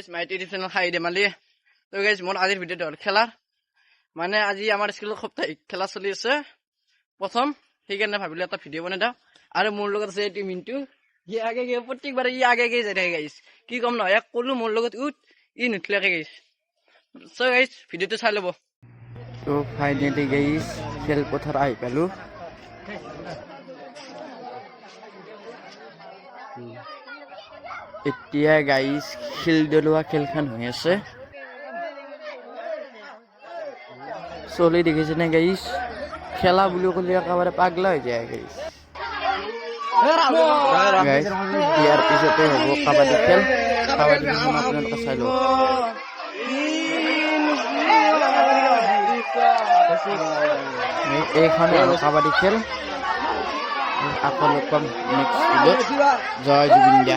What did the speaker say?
মাইটি channel খাই ধেমালি তো গাইজ মোৰ আজিৰ ভিডিঅ'টো হ'ল খেলাৰ মানে আজি আমাৰ স্কুলত সপ্তাহিক খেলা চলি আছে প্ৰথম সেইকাৰণে ভাবিলো এটা ভিডিঅ' বনাই দিওঁ আৰু মোৰ লগত আছে এইটো মিণ্টু ই আগে প্ৰত্যেকবাৰে ই আগে যাই থাকে গাইজ কি কম নহয় এক ক'লো মোৰ লগত উঠ ই নুঠিলাকে গাইজ চ' গাইজ ভিডিঅ'টো চাই ল'ব তো ফাইনেলি গাইজ খেলপথাৰ আহি পালো এতিয়া গাইজ শিলদলোৱা খেলখন হৈ আছে চলি দেখিছেনে গাইজ খেলা বুলি ক'লে একেবাৰে পাগলা হৈ যায় গাইজ ইয়াৰ পিছতে হ'ব কাবাডী খেল কাবাডী খেলখন আপোনালোকে চাই লওক এইখনে আৰু কাবাডী খেল আকৌ লগ পাম নেক্সট ভিডিঅ'ত জয় জুবিন দা